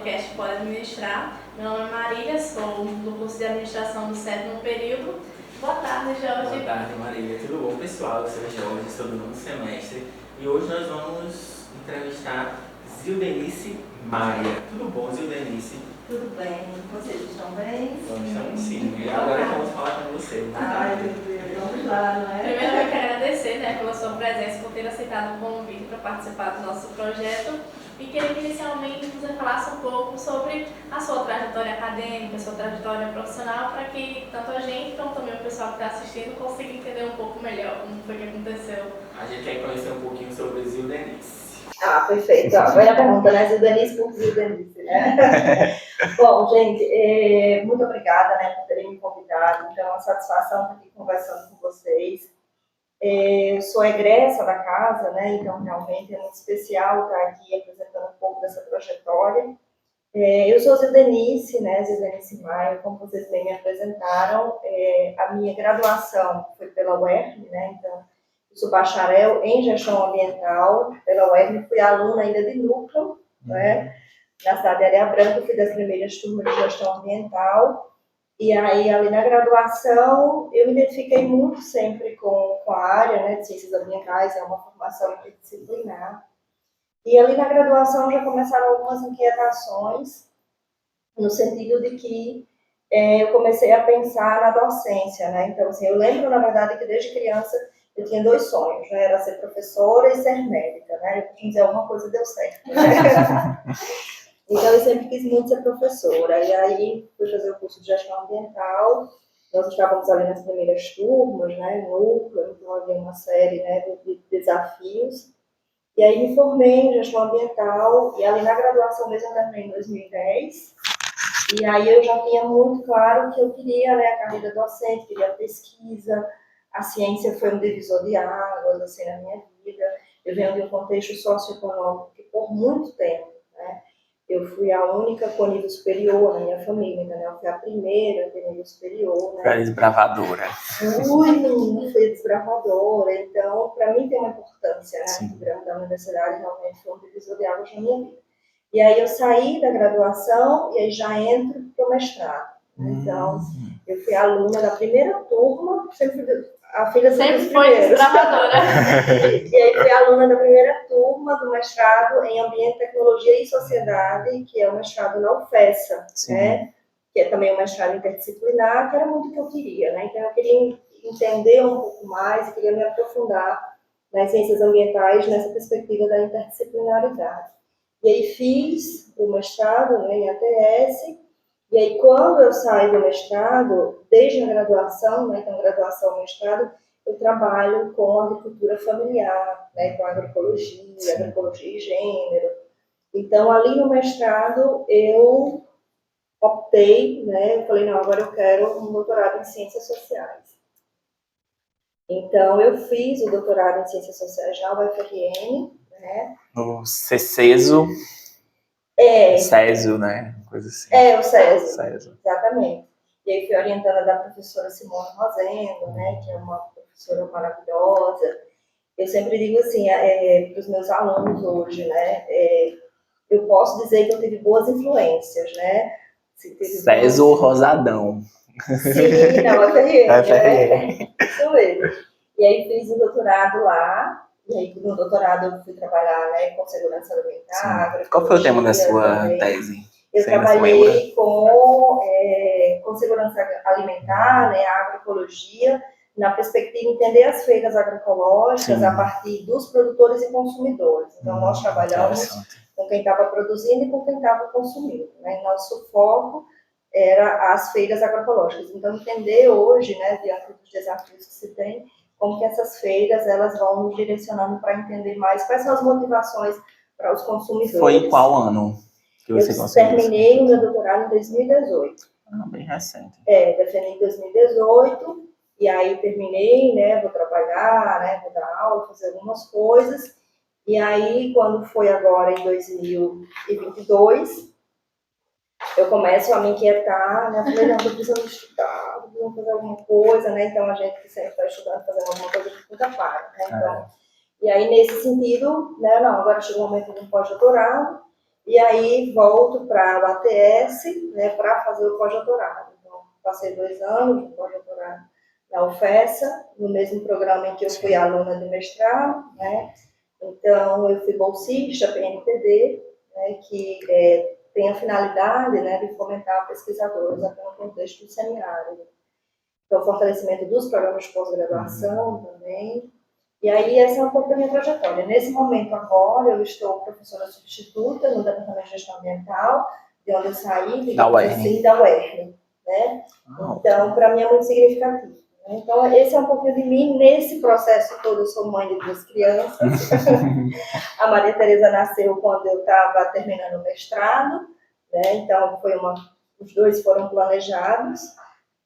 podcast Pode Administrar. Meu nome é Marília, sou do curso de Administração do 7º período. Boa tarde, Jorge. Boa tarde, Marília. Tudo bom, pessoal? Eu sou o Jorge, sou do 9º semestre e hoje nós vamos entrevistar Zildenice Maia. Tudo bom, Zildenice? Tudo bem. Vocês estão bem? Estamos sim. E agora vamos falar com você. Ai, meu Deus, vamos lá, não é? Primeiro eu quero agradecer pela sua presença, por ter aceitado o convite para participar do nosso projeto. E queria que inicialmente você falasse um pouco sobre a sua trajetória acadêmica, a sua trajetória profissional, para que tanto a gente como também o pessoal que está assistindo consiga entender um pouco melhor como foi que aconteceu. A gente quer conhecer um pouquinho sobre Zildenice. Ah, perfeito. Vai a pergunta, né? Zildenice por Zildenice, né? Bom, gente, muito obrigada, né, por terem me convidado. Então, é uma satisfação estar aqui conversando com vocês. Eu sou egressa da casa, né? Então, realmente é muito especial estar aqui apresentando um pouco dessa trajetória. Eu sou Zildenice, né? Zildenice Maia, como vocês bem me apresentaram. A minha graduação foi pela UERN, né? Então, eu sou bacharel em gestão ambiental pela UERN, fui aluna ainda de núcleo, né? Na cidade de Areia Branca, fui das primeiras turmas de gestão ambiental. E aí, ali na graduação, eu me identifiquei muito sempre com a área, né, de ciências ambientais, é uma formação interdisciplinar. E ali na graduação já começaram algumas inquietações, no sentido de que eu comecei a pensar na docência, né? Então, assim, eu lembro, na verdade, que desde criança eu tinha dois sonhos, né? Era ser professora e ser médica, né? Eu quis dizer alguma coisa deu certo, né? Então, eu sempre quis muito ser professora. E aí, fui fazer o curso de gestão ambiental. Nós estávamos ali nas primeiras turmas, né, núcleo, então havia uma série, né, de desafios. E aí, me formei em gestão ambiental. E ali na graduação mesmo, eu terminei em 2010. E aí, eu já tinha muito claro que eu queria, né, a carreira docente, queria a pesquisa. A ciência foi um divisor de águas, assim, na minha vida. Eu venho de um contexto socioeconômico que, por muito tempo, né, eu fui a única com nível superior na minha família, né? Eu fui a primeira a ter nível superior, né? Foi desbravadora. Fui desbravadora. Então, para mim tem uma importância, né? O programa da universidade realmente foi um divisor de águas na minha vida. E aí eu saí da graduação e aí já entro para o mestrado. Então, eu fui aluna da primeira turma, sempre fui a filha sempre foi desbravadora. E aí fui aluna da primeira turma do mestrado em Ambiente, Tecnologia e Sociedade, que é o mestrado na UFESA, né? Que é também um mestrado interdisciplinar, que era muito o que eu queria, né? Então eu queria entender um pouco mais, eu queria me aprofundar nas ciências ambientais nessa perspectiva da interdisciplinaridade. E aí fiz o mestrado, né, em ATS. E aí, quando eu saio do mestrado, desde a graduação, né, então graduação e mestrado, eu trabalho com agricultura familiar, né, com agroecologia, agroecologia e gênero. Então, ali no mestrado, eu optei, né, eu falei, não, agora eu quero um doutorado em ciências sociais. Então, eu fiz o doutorado em ciências sociais na UFRN, né. No CESO. CESO, né? Coisa assim. O CESO. Exatamente. E aí fui orientada da professora Simone Rosendo, né, que é uma professora maravilhosa. Eu sempre digo assim, para os meus alunos hoje, né, eu posso dizer que eu tive boas influências, né. CESO Rosadão. Sim, na UFRN, né? Isso mesmo. E aí fiz um doutorado lá. E aí, no doutorado, eu fui trabalhar, né, com segurança alimentar. Qual foi o tema da sua tese? Eu trabalhei com segurança alimentar, né, agroecologia, na perspectiva de entender as feiras agroecológicas a partir dos produtores e consumidores. Então, nós trabalhamos com quem estava produzindo e com quem estava consumindo, né? Nosso foco era as feiras agroecológicas. Então, entender hoje, né, diante dos desafios que se tem, como que essas feiras elas vão nos direcionando para entender mais quais são as motivações para os consumidores. Foi em qual ano que você conseguiu? Eu terminei o meu doutorado em 2018. Bem recente. Defendi em 2018, e aí terminei, né, vou trabalhar, né, vou dar aula, fazer algumas coisas, e aí quando foi agora em 2022, eu começo a me inquietar, né, falei, não, estou precisando estudar, estou precisando fazer alguma coisa, né, então a gente que sempre está estudando, fazendo alguma coisa, nunca para, né, então, e aí nesse sentido, né, não, agora chegou o momento de um pós-doutorado, e aí volto para o ATS, né, para fazer o pós-doutorado. Então, passei 2 anos de pós-doutorado na UFESA, no mesmo programa em que eu fui aluna de mestrado, né? Então, eu fui bolsista, PNPD, né, que tem a finalidade, né, de fomentar pesquisadores até no contexto do semiárido. Então, fortalecimento dos programas de pós-graduação também. E aí, essa é um pouco da minha trajetória. Nesse momento, agora, eu estou professora substituta no Departamento de Gestão Ambiental, de onde eu saí, Da UERN. assim, da UERN, né? Então, para mim é muito significativo. Então, esse é um pouquinho de mim. Nesse processo todo, eu sou mãe de 2 crianças. A Maria Tereza nasceu quando eu estava terminando o mestrado, né? Então, os 2 foram planejados.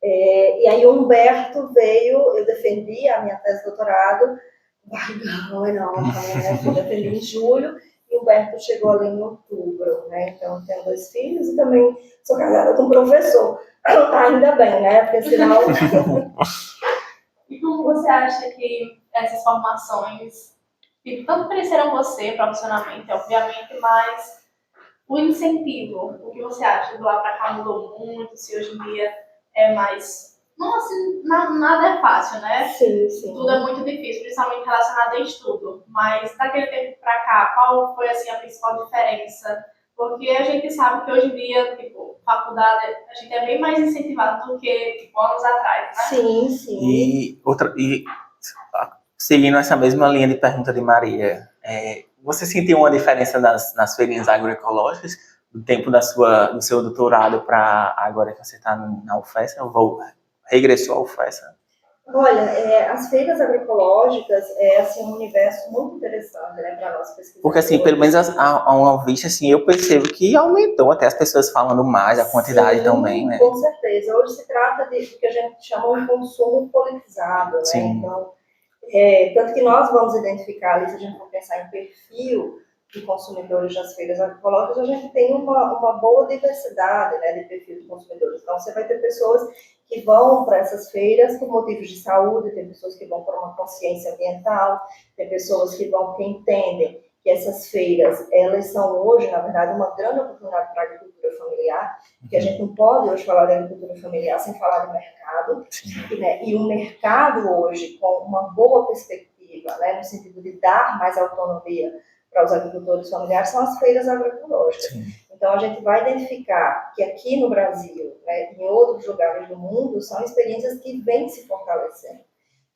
E aí, o Humberto veio, eu defendi a minha tese de doutorado, barrigão enorme, né? Eu defendi em julho, e o Humberto chegou ali em outubro, né? Então, eu tenho 2 filhos e também sou casada com um professor. Ainda bem, né? Porque senão... E como você acha que essas formações, tipo, tanto cresceram você profissionalmente, obviamente, mas o incentivo, o que você acha? Do lá para cá mudou muito, se hoje em dia é mais... Não, assim, nada é fácil, né? Sim, sim. Tudo é muito difícil, principalmente relacionado a estudo. Mas daquele tempo para cá, qual foi assim, a principal diferença? Porque a gente sabe que hoje em dia, tipo, faculdade, a gente é bem mais incentivado do que, tipo, anos atrás, né? Sim, sim. E seguindo essa mesma linha de pergunta de Maria, você sentiu uma diferença nas feirinhas agroecológicas do tempo do seu doutorado para agora que você está na UFESA? Regressou à UFESA? Olha, as feiras agroecológicas é assim, um universo muito interessante, né, para nós pesquisadores. Porque, assim, pelo menos a uma vista, assim, eu percebo que aumentou até as pessoas falando mais, a quantidade também, né? Com certeza. Hoje se trata de o que a gente chama de consumo politizado, né? Sim. Então, tanto que nós vamos identificar ali, se a gente for pensar em perfil de consumidores das feiras agroecológicas, a gente tem uma boa diversidade, né, de perfil de consumidores. Então, você vai ter pessoas que vão para essas feiras por motivos de saúde, tem pessoas que vão por uma consciência ambiental, tem pessoas que vão que entendem que essas feiras, elas são hoje, na verdade, uma grande oportunidade para a agricultura familiar, porque a gente não pode hoje falar de agricultura familiar sem falar de mercado, né? E o mercado hoje, com uma boa perspectiva, né, no sentido de dar mais autonomia para os agricultores familiares, são as feiras agroecológicas. Sim. Então, a gente vai identificar que aqui no Brasil, né, em outros lugares do mundo, são experiências que vêm se fortalecendo,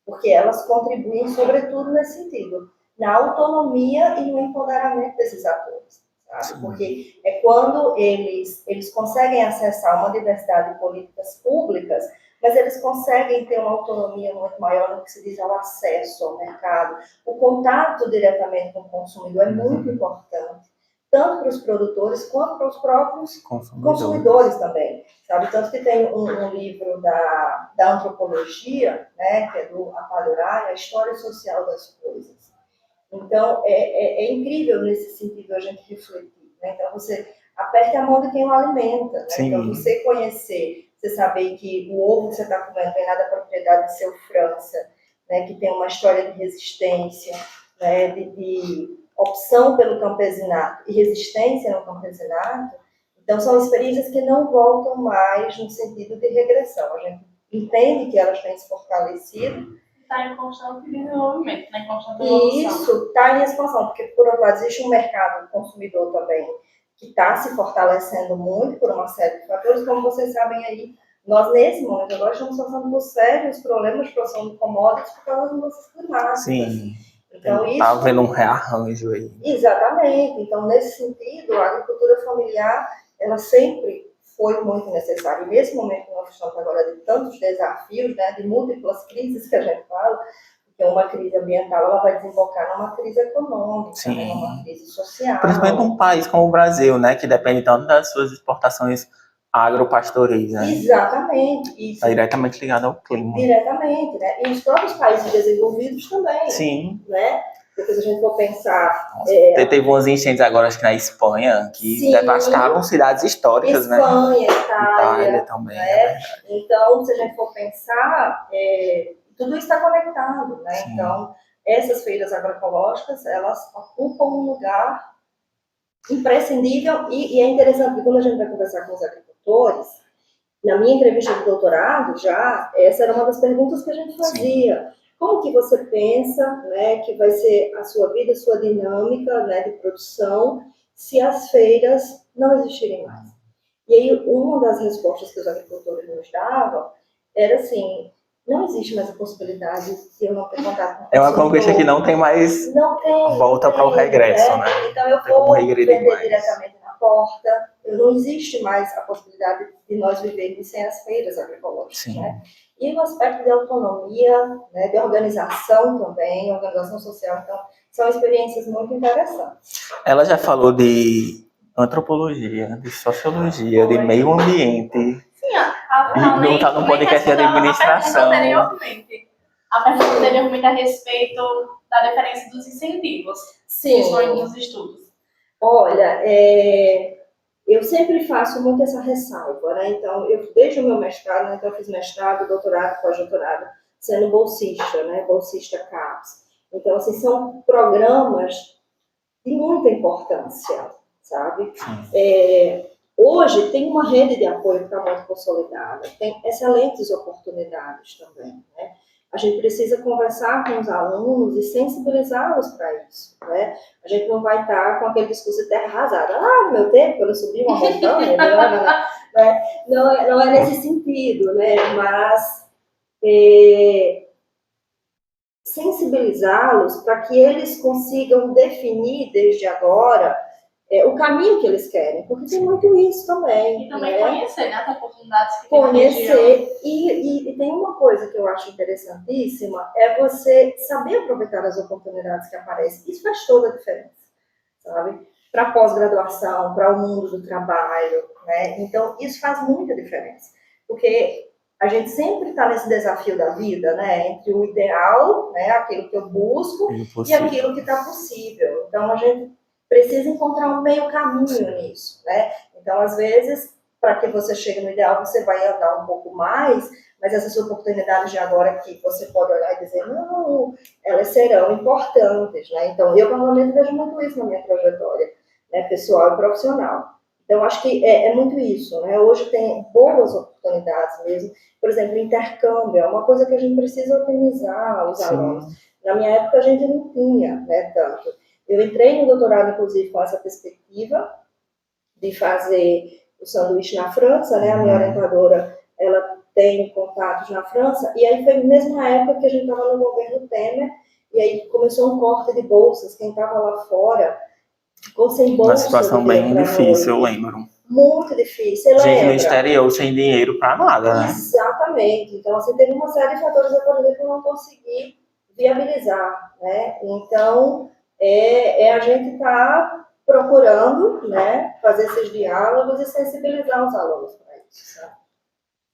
porque elas contribuem, sobretudo, nesse sentido, na autonomia e no empoderamento desses atores, sabe? Porque é quando eles conseguem acessar uma diversidade de políticas públicas, mas eles conseguem ter uma autonomia muito maior no que se diz ao acesso ao mercado. O contato diretamente com o consumidor é muito importante, tanto para os produtores quanto para os próprios consumidores também, sabe? Tanto que tem um livro da antropologia, né, que é do Apalurá, a História Social das Coisas. Então, é incrível nesse sentido a gente refletir, né? Então, você aperte a mão de quem o alimenta, né? Então, você conhecer, você saber que o ovo que você está comendo vem lá da propriedade de seu França, né? Que tem uma história de resistência, né? De opção pelo campesinato e resistência no campesinato. Então, são experiências que não voltam mais no sentido de regressão. A gente entende que elas têm se fortalecido. Está em constante desenvolvimento, né? Constante evolução. Isso, está em expansão, porque, por outro lado, existe um mercado consumidor também que está se fortalecendo muito por uma série de fatores. Como vocês sabem aí, nós, nesse momento, agora estamos passando por sérios problemas de produção de commodities por causa das mudanças climáticas. Sim. Então, está havendo um rearranjo aí. Exatamente. Então, nesse sentido, a agricultura familiar, ela sempre foi muito necessária. E nesse momento que nós estamos agora de tantos desafios, né, de múltiplas crises que a gente fala, porque uma crise ambiental ela vai desembocar numa crise econômica, né, numa crise social. Principalmente num país como o Brasil, né, que depende tanto das suas exportações agropastoris, né? Exatamente. Está diretamente ligado ao clima. Diretamente, né? E os próprios países desenvolvidos também. Sim. Né? Depois a gente for pensar... Teve umas enchentes agora, acho que na Espanha, que devastaram cidades históricas, Espanha, né? Itália também, né? Então, se a gente for pensar, tudo isso está conectado, né? Então, essas feiras agroecológicas, elas ocupam um lugar imprescindível, e é interessante que quando a gente vai conversar com os agricultores, na minha entrevista de doutorado já, essa era uma das perguntas que a gente fazia. Como que você pensa, né, que vai ser a sua vida, a sua dinâmica, né, de produção, se as feiras não existirem mais? E aí, uma das respostas que os agricultores nos davam era assim, não existe mais a possibilidade de eu não ter contato com o É uma conquista que não tem mais volta para o regresso, né? Então eu vou vender diretamente na porta, não existe mais a possibilidade de nós vivermos sem as feiras agroecológicas, né? E o aspecto de autonomia, né, de organização também, organização social, então são experiências muito interessantes. Ela já falou de antropologia, de sociologia, de meio ambiente. Sim, a não está no podcast de administração. A pergunta anteriormente a respeito da diferença dos incentivos, principalmente nos estudos. Olha, eu sempre faço muito essa ressalva, né? Então, desde o meu mestrado, né? Então eu fiz mestrado, doutorado, pós-doutorado, sendo bolsista, né? Bolsista CAPES. Então, assim, são programas de muita importância, sabe? Hoje tem uma rede de apoio que está muito consolidada, tem excelentes oportunidades também, né? A gente precisa conversar com os alunos e sensibilizá-los para isso, né? A gente não vai estar com aquele discurso de terra arrasada. No meu tempo, eu subi uma montanha, não é nesse sentido, né? Mas sensibilizá-los para que eles consigam definir desde agora o caminho que eles querem, porque tem muito isso também. E também conhecer, né, as oportunidades que tem na região. E tem uma coisa que eu acho interessantíssima, é você saber aproveitar as oportunidades que aparecem. Isso faz toda a diferença, sabe? Para pós-graduação, para o mundo do trabalho, né? Então, isso faz muita diferença, porque a gente sempre está nesse desafio da vida, né? Entre o ideal, né, aquilo que eu busco, e aquilo que está possível. Então, a gente precisa encontrar um meio caminho nisso, né? Então, às vezes, para que você chegue no ideal, você vai andar um pouco mais, mas essas oportunidades de agora que você pode olhar e dizer, não, elas serão importantes, né? Então, eu, normalmente, vejo muito isso na minha trajetória, né, pessoal e profissional. Então, acho que é muito isso, né? Hoje tem boas oportunidades mesmo. Por exemplo, intercâmbio é uma coisa que a gente precisa otimizar os alunos. Na minha época, a gente não tinha, né, tanto. Eu entrei no doutorado, inclusive, com essa perspectiva de fazer o sanduíche na França, né? A minha orientadora, ela tem contatos na França, e aí foi mesmo na época que a gente estava no governo Temer, e aí começou um corte de bolsas, quem estava lá fora ficou sem bolsa. Uma situação bem difícil, eu lembro. Muito difícil, gente no exterior sem dinheiro para nada, né? Exatamente, então assim, teve uma série de fatores econômicos que eu não consegui viabilizar, né? Então, a gente está procurando, né, fazer esses diálogos e sensibilizar os alunos para isso. Sabe?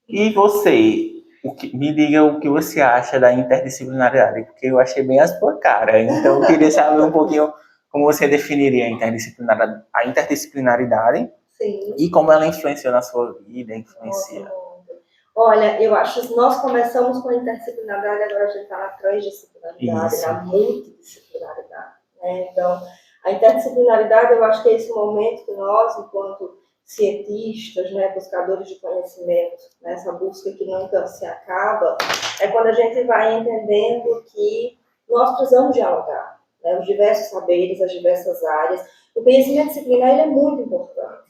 E você, me diga o que você acha da interdisciplinaridade, porque eu achei bem a sua cara. Então, eu queria saber um pouquinho como você definiria a interdisciplinaridade. Sim. E como ela influenciou na sua vida, influencia. Olha, eu acho que nós começamos com a interdisciplinaridade, agora a gente está na transdisciplinaridade, na multidisciplinaridade. Né? Então, a interdisciplinaridade, eu acho que é esse momento que nós, enquanto cientistas, né, buscadores de conhecimento, né, essa busca que nunca se acaba, é quando a gente vai entendendo que nós precisamos dialogar, né, os diversos saberes, as diversas áreas. O conhecimento disciplinar ele é muito importante,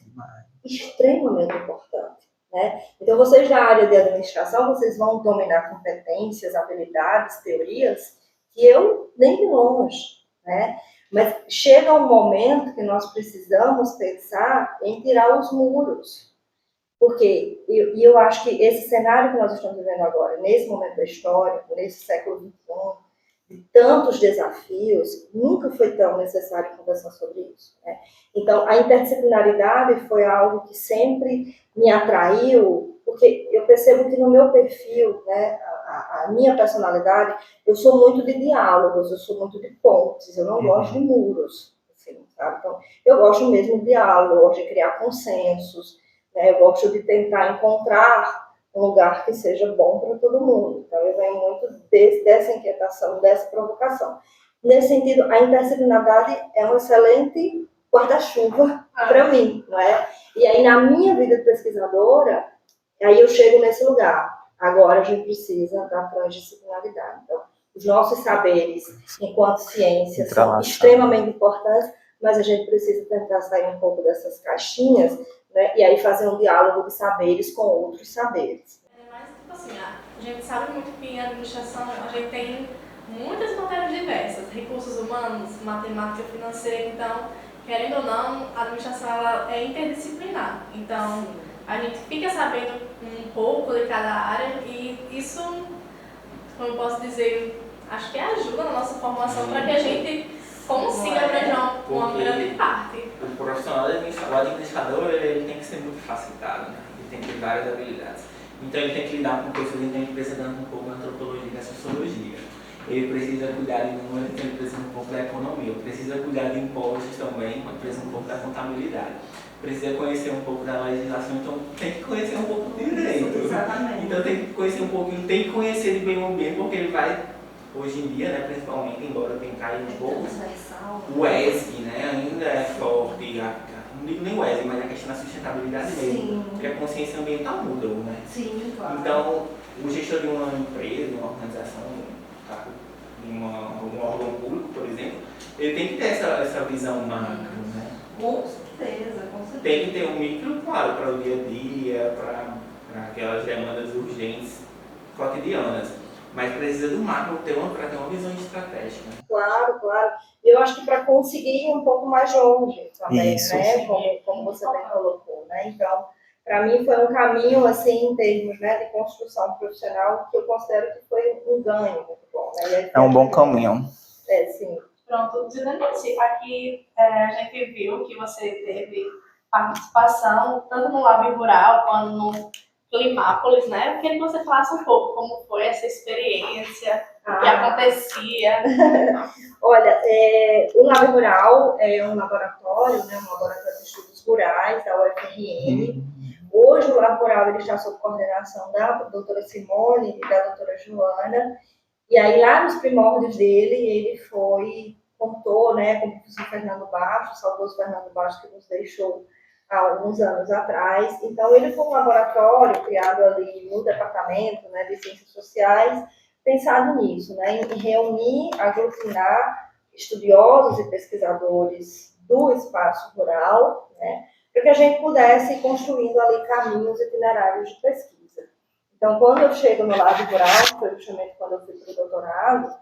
extremamente importante. Né? Então, vocês da área de administração, vocês vão dominar competências, habilidades, teorias, que eu nem de longe, né? Mas chega um momento que nós precisamos pensar em tirar os muros. Porque eu acho que esse cenário que nós estamos vivendo agora, nesse momento da história, nesse século XXI, de tantos desafios, nunca foi tão necessário conversar sobre isso. Né? Então, a interdisciplinaridade foi algo que sempre me atraiu, porque eu percebo que no meu perfil, né, a minha personalidade, eu sou muito de diálogos, eu sou muito de pontes, eu não gosto de muros. Assim, sabe? Então, eu gosto mesmo de diálogo, eu gosto de criar consensos, né? Eu gosto de tentar encontrar um lugar que seja bom para todo mundo. Então, eu venho muito dessa inquietação, dessa provocação. Nesse sentido, a interdisciplinaridade é um excelente guarda-chuva para mim, não é? E aí, na minha vida de pesquisadora, aí eu chego nesse lugar. Agora a gente precisa da transdisciplinaridade. Então, os nossos saberes, enquanto ciência, são extremamente importantes, mas a gente precisa tentar sair um pouco dessas caixinhas, né? E aí fazer um diálogo de saberes com outros saberes. Mas, tipo assim, a gente sabe muito que em administração a gente tem muitas matérias diversas, recursos humanos, matemática financeira, então, querendo ou não, a administração ela é interdisciplinar. Então, a gente fica sabendo um pouco de cada área e isso, como eu posso dizer, acho que ajuda na nossa formação para que a gente consiga abranger uma grande parte. O profissional o administrador ele tem que ser muito facilitado, né? Ele tem que ter várias habilidades. Então ele tem que lidar com pessoas, então ele precisa dar um pouco da antropologia e da sociologia. Ele precisa cuidar de números, então ele precisa um pouco da economia. Ele precisa cuidar de impostos também, mas precisa um pouco da contabilidade. Precisa conhecer um pouco da legislação, então tem que conhecer um pouco do direito. Exatamente. Então tem que conhecer um pouquinho, tem que conhecer de meio ambiente, porque ele vai, hoje em dia, né, principalmente, embora tenha caído um pouco, o ESG, né, ainda é forte, não digo nem o ESG, mas a questão da sustentabilidade mesmo, porque a consciência ambiental mudou, né? Sim, claro. Então, o gestor de uma empresa, de uma organização, tá, de um órgão público, por exemplo, ele tem que ter essa visão macro, né? Com certeza, com certeza. Tem que ter um micro, claro, para o dia a dia, para aquelas demandas urgentes cotidianas, mas precisa do macro para ter uma visão estratégica. Claro, claro. Eu acho que para conseguir ir um pouco mais longe também, isso, né? Como você bem colocou, né? Então, para mim foi um caminho, assim, em termos, né, de construção profissional, que eu considero que foi um ganho muito bom, né? É um bom caminho. É, sim. Pronto, Didanice, aqui a gente viu que você teve participação tanto no Lab Rural quanto no Climápolis, né? Eu queria que você falasse um pouco como foi essa experiência, o que acontecia. Olha, o Lab Rural é um laboratório, né, um laboratório de estudos rurais da UFRN. Hoje o Lab Rural ele está sob coordenação da doutora Simone e da doutora Joana. E aí, lá nos primórdios dele, ele contou, né, com o professor Fernando Baixo, o saudoso Fernando Baixo, que nos deixou há alguns anos atrás. Então, ele foi um laboratório criado ali no departamento, né, de ciências sociais, pensado nisso, né, em reunir, aglutinar estudiosos e pesquisadores do espaço rural, né, para que a gente pudesse ir construindo ali caminhos itinerários de pesquisa. Então, quando eu chego no Lab Rural, foi justamente quando eu fui para o doutorado,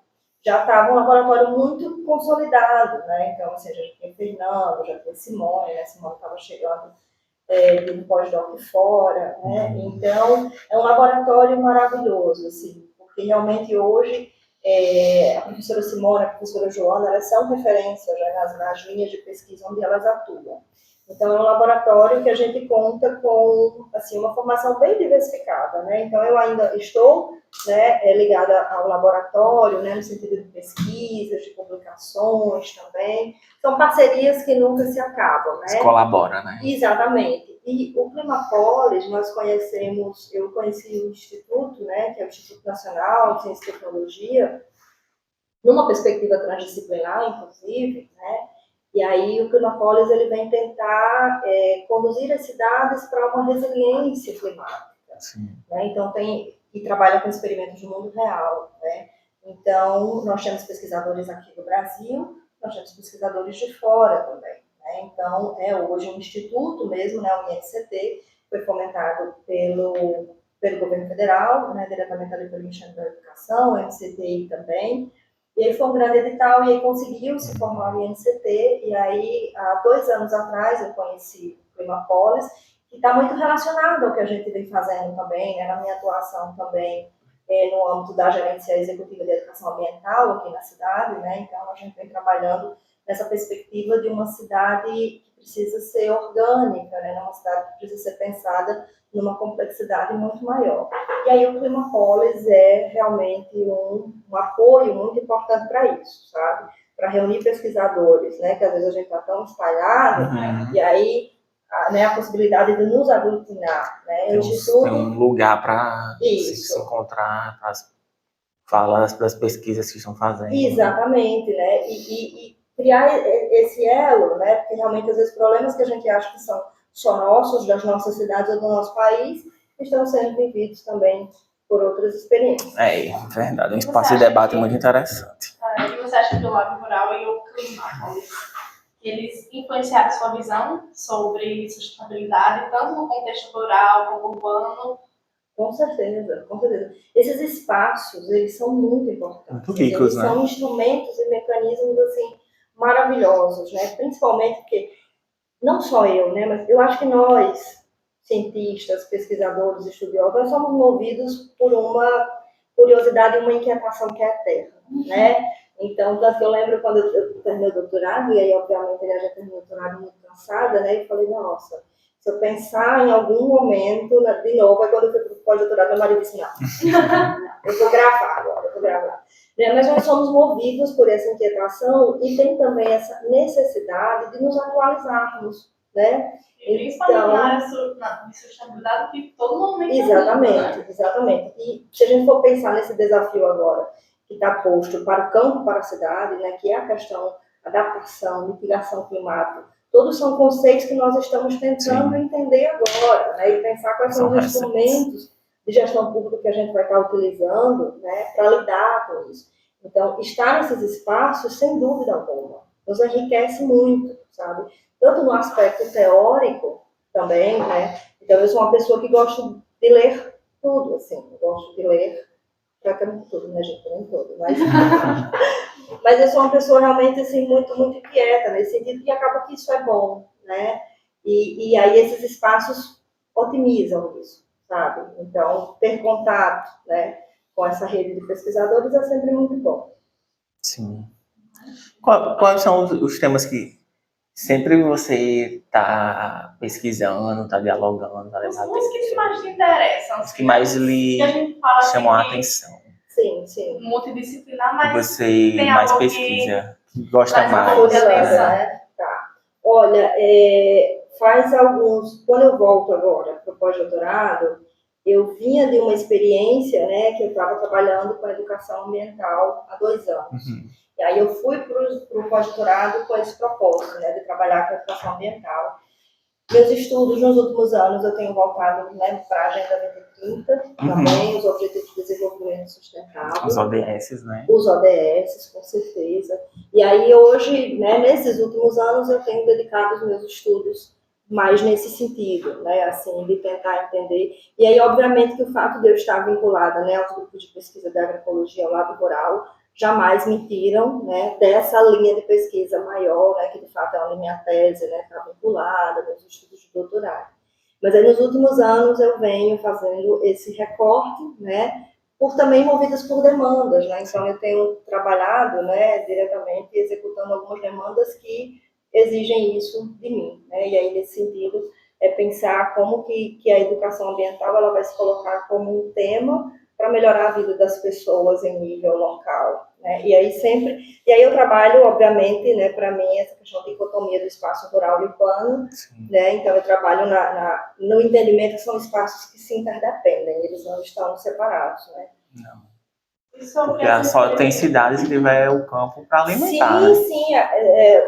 já estava um laboratório muito consolidado, né? Então, assim, já tinha Fernando, já tinha Simone, né? Simone estava chegando do pós-doc fora, né? Então, é um laboratório maravilhoso, assim, porque realmente hoje a professora Simone, a professora Joana, elas são referências já nas linhas de pesquisa onde elas atuam. Então, é um laboratório que a gente conta com, assim, uma formação bem diversificada, né? Então, eu ainda estou, né, ligada ao laboratório, né, no sentido de pesquisas, de publicações também. São parcerias que nunca se acabam, né? Se colabora, né? Exatamente. E o Climápolis, eu conheci o Instituto, né, que é o Instituto Nacional de Ciência e Tecnologia, numa perspectiva transdisciplinar, inclusive, né? E aí o Climápolis ele vem tentar conduzir as cidades para uma resiliência climática. Né? Então e trabalha com experimentos no mundo real. Né? Então nós temos pesquisadores aqui do Brasil, nós temos pesquisadores de fora também. Né? Então hoje um instituto mesmo, né, o INCT, foi fomentado pelo governo federal, né, diretamente ali pelo Ministério da Educação, o MCTI também. E aí foi um grande edital e aí conseguiu se formar o INCT. E aí, há 2 anos atrás, eu conheci o Climápolis, que está muito relacionado ao que a gente vem fazendo também, né, na minha atuação também no âmbito da Gerência Executiva de Educação Ambiental aqui na cidade. Né, então, a gente vem trabalhando nessa perspectiva de uma cidade que precisa ser orgânica, né, uma cidade que precisa ser pensada numa complexidade muito maior. E aí o Climápolis é realmente um apoio muito importante para isso, sabe? Para reunir pesquisadores, né? Que às vezes a gente está tão espalhado, e aí a possibilidade de nos aglutinar, né? Tem um lugar para se encontrar, para falar das pesquisas que estão fazendo. Exatamente, né? E criar esse elo, né? Porque realmente, às vezes, problemas que a gente acha que são só nossos, das nossas cidades ou do nosso país, estão sendo vividos também por outras experiências. É verdade, um espaço de debate muito interessante. E você acha que o Lab Rural e o Climápolis, eles influenciaram sua visão sobre sustentabilidade, tanto no contexto rural como urbano? Com certeza, com certeza. Esses espaços, eles são muito importantes. Muito ricos, eles né? são instrumentos e mecanismos, assim, maravilhosos, né? Principalmente porque, não só eu, né? Mas eu acho que nós, cientistas, pesquisadores, estudiosos, nós somos movidos por uma curiosidade e uma inquietação que é eterna, né? Então, tanto que eu lembro quando eu terminei o doutorado, e aí, obviamente, eu já terminei o doutorado muito cansada, né? E falei, nossa, se eu pensar em algum momento, de novo, é quando eu fui para o pós-doutorado, meu marido disse, não, eu vou gravar agora, eu vou gravar. Mas nós somos movidos por essa inquietação e tem também essa necessidade de nos atualizarmos, né? Principalmente na área de sustentabilidade, que todo momento exatamente, né? Exatamente. E se a gente for pensar nesse desafio agora, que está posto para o campo, para a cidade, né, que é a questão adaptação, mitigação climática, todos são conceitos que nós estamos tentando entender agora, né, e pensar quais são os instrumentos de gestão pública que a gente vai estar utilizando, né, para lidar com isso. Então, estar nesses espaços, sem dúvida alguma, nos enriquece muito, sabe? Tanto no aspecto teórico também, né? Então, eu sou uma pessoa que gosto de ler tudo, assim, eu gosto de ler praticamente tudo, né, gente? Nem tudo, mas eu sou uma pessoa realmente, assim, muito, muito inquieta, nesse sentido que acaba que isso é bom, né? E aí esses espaços otimizam isso, sabe? Então, ter contato, né, com essa rede de pesquisadores é sempre muito bom. Sim. Quais são os temas que sempre você está pesquisando, está dialogando, está debatendo? Os que mais te interessam. Os que mais lhe chamam a atenção. Sim, sim. Multidisciplinar, mas que você mais pesquisa, que gosta mais. Né? Tá. Olha, faz alguns... Quando eu volto agora para o pós-doutorado, eu vinha de uma experiência, né, que eu estava trabalhando com a educação ambiental há 2 anos. Uhum. E aí eu fui para o pós-doutorado com esse propósito, né, de trabalhar com a educação ambiental. Meus estudos nos últimos anos eu tenho voltado, né, para a Agenda 2030, também os Objetivos de Desenvolvimento Sustentável. Os ODS, né? Os ODS, com certeza. E aí hoje, né, nesses últimos anos, eu tenho dedicado os meus estudos mais nesse sentido, né, assim, de tentar entender. E aí, obviamente, que o fato de eu estar vinculada, né, aos grupos de pesquisa da agroecologia, ao Lab Rural, jamais me tiram, né, dessa linha de pesquisa maior, né, que de fato é onde minha tese, né, está vinculada, meus estudos de doutorado. Mas aí nos últimos anos eu venho fazendo esse recorte, né, também movidas por demandas, né, então eu tenho trabalhado, né, diretamente executando algumas demandas que exigem isso de mim, né, e aí nesse sentido é pensar como que a educação ambiental ela vai se colocar como um tema para melhorar a vida das pessoas em nível local, né? E aí eu trabalho, obviamente, né, para mim essa questão de dicotomia do espaço rural e urbano, né? Então eu trabalho no entendimento que são espaços que se interdependem, eles não estão separados, né? Não. Porque só tem cidades que tiver o campo para alimentar. Sim,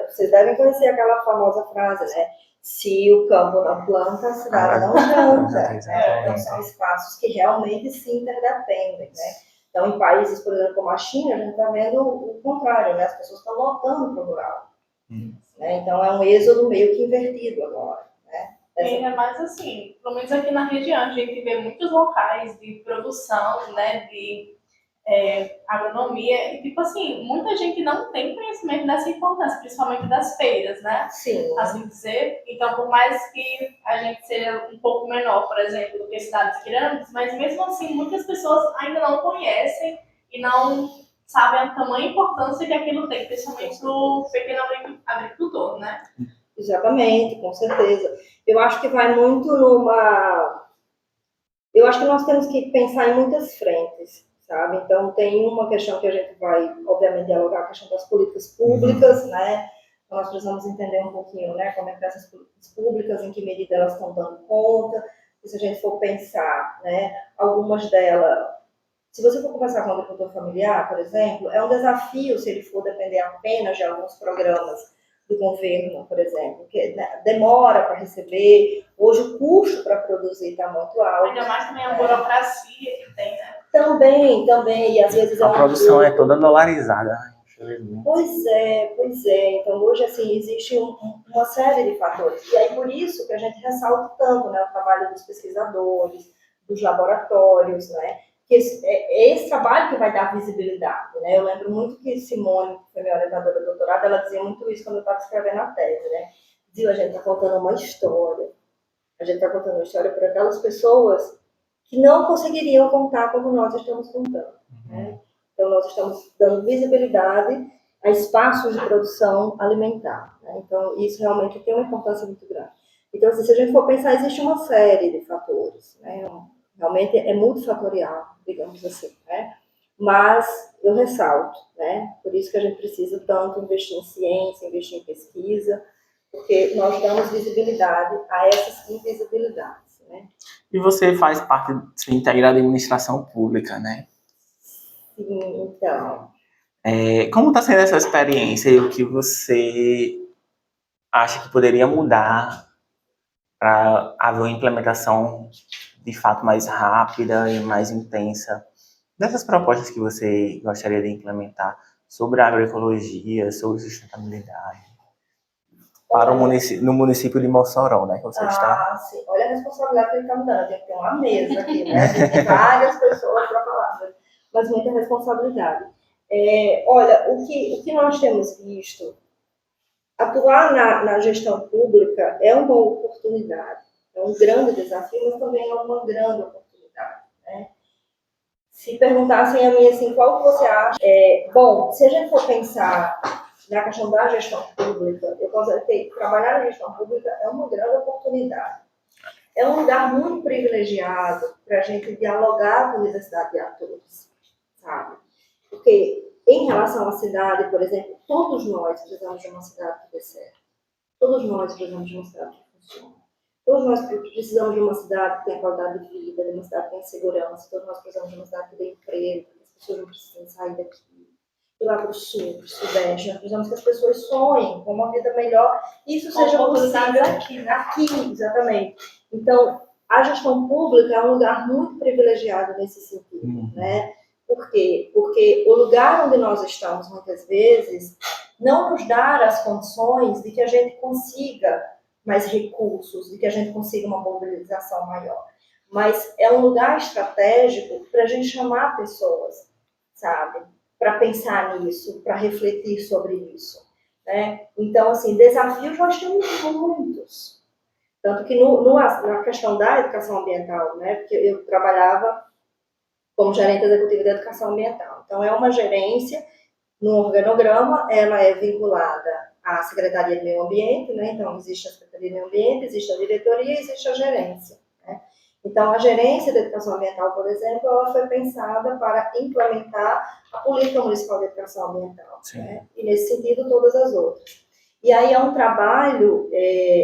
vocês devem conhecer aquela famosa frase, né? Se o campo não planta, a cidade não janta. Né? Então, são espaços que realmente se interdependem. Né? Então, em países, por exemplo, como a China, a gente está vendo o contrário, né? As pessoas estão voltando para o rural. Né? Então, é um êxodo meio que invertido agora. Né? Ainda mais assim, pelo menos aqui na região, a gente vê muitos locais de produção, né, de agronomia, e tipo assim, muita gente não tem conhecimento dessa importância, principalmente das feiras, né? Sim. Assim dizer. Então, por mais que a gente seja um pouco menor, por exemplo, do que cidades grandes, mas mesmo assim, muitas pessoas ainda não conhecem e não sabem a tamanha importância que aquilo tem, principalmente do pequeno agricultor, né? Exatamente, com certeza. Eu acho que vai muito Eu acho que nós temos que pensar em muitas frentes. Sabe? Então, tem uma questão que a gente vai, obviamente, dialogar, a questão das políticas públicas, né? Então, nós precisamos entender um pouquinho, né, como é que essas políticas públicas, em que medida elas estão dando conta, e se a gente for pensar, né, algumas delas Se você for conversar com um agricultor familiar, por exemplo, é um desafio se ele for depender apenas de alguns programas do governo, por exemplo, que demora para receber, hoje o custo para produzir está muito alto. Ainda mais também a burocracia que tem, né? Também, e às vezes A produção é toda dolarizada, infelizmente. Pois é. Então, hoje, assim, existe uma série de fatores. E aí, por isso que a gente ressalta tanto, né, o trabalho dos pesquisadores, dos laboratórios, né? Que é esse trabalho que vai dar visibilidade, né? Eu lembro muito que Simone, que foi minha orientadora do doutorado, ela dizia muito isso quando eu estava escrevendo a tese, né? Dizia, a gente está contando uma história. A gente está contando uma história para aquelas pessoas que não conseguiriam contar como nós estamos contando, né? Então, nós estamos dando visibilidade a espaços de produção alimentar, né? Então, isso realmente tem uma importância muito grande. Então, assim, se a gente for pensar, existe uma série de fatores, né? Realmente é multifatorial, digamos assim, né? Mas eu ressalto, né? Por isso que a gente precisa tanto investir em ciência, investir em pesquisa, porque nós damos visibilidade a essas invisibilidades, né? E você faz parte, se integra da administração pública, né? Sim, então. Como está sendo essa experiência e o que você acha que poderia mudar para haver uma implementação de fato mais rápida e mais intensa dessas propostas que você gostaria de implementar sobre a agroecologia, sobre sustentabilidade para o no município de Mossoró, né? Que você está. Sim. Olha a responsabilidade que ele está me dando. Tem que ter uma mesa aqui, né? Tem várias pessoas para falar, mas muita responsabilidade. Olha, o que nós temos visto, atuar na gestão pública é uma oportunidade, é um grande desafio, mas também é uma grande oportunidade, né? Se perguntassem a mim assim, qual que você acha? Bom, se a gente for pensar na questão da gestão pública, eu considero que trabalhar na gestão pública é uma grande oportunidade. É um lugar muito privilegiado para a gente dialogar com a diversidade de atores, sabe? Porque em relação à cidade, por exemplo, todos nós precisamos de uma cidade que dê certo. Todos nós precisamos de uma cidade que funcione. Todos nós precisamos de uma cidade que tenha qualidade de vida, de uma cidade que tenha segurança. Todos nós precisamos de uma cidade que dê emprego, que as pessoas não precisem sair daqui. Ir lá para o sul, para o sudeste. Nós precisamos que as pessoas sonhem com uma vida melhor. Isso seja possível aqui, né? Aqui, exatamente. Então, a gestão pública é um lugar muito privilegiado nesse sentido, né? Por quê? Porque o lugar onde nós estamos, muitas vezes, não nos dá as condições de que a gente consiga mais recursos, de que a gente consiga uma mobilização maior. Mas é um lugar estratégico para a gente chamar pessoas, sabe? Para pensar nisso, para refletir sobre isso, né? Então, assim, desafios nós temos muitos. Tanto que na questão da educação ambiental, né? Porque eu trabalhava como gerente executiva de educação ambiental. Então, é uma gerência, no organograma, ela é vinculada à Secretaria de Meio Ambiente, né? Então, existe a Secretaria de Meio Ambiente, existe a diretoria, existe a gerência, né? Então, a gerência de educação ambiental, por exemplo, ela foi pensada para implementar a política municipal de educação ambiental, né? E, nesse sentido, todas as outras. E aí é um trabalho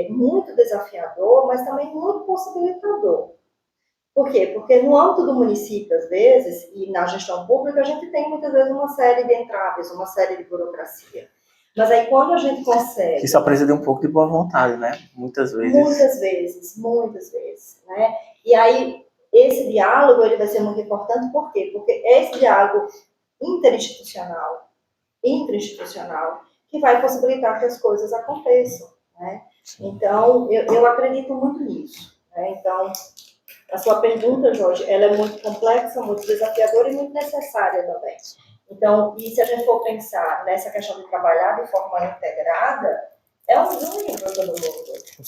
muito desafiador, mas também muito possibilitador. Por quê? Porque no âmbito do município, às vezes, e na gestão pública, a gente tem muitas vezes uma série de entraves, uma série de burocracia. Mas aí quando a gente consegue... Que só precisa de um pouco de boa vontade, né? Muitas vezes. Muitas vezes, né? E aí, esse diálogo, ele vai ser muito importante, por quê? Porque é esse diálogo interinstitucional, que vai possibilitar que as coisas aconteçam, né? Então, eu acredito muito nisso, né? Então, a sua pergunta, Jorge, ela é muito complexa, muito desafiadora e muito necessária também. Então, e se a gente for pensar nessa questão de trabalhar de forma integrada, é um ganho para todo mundo.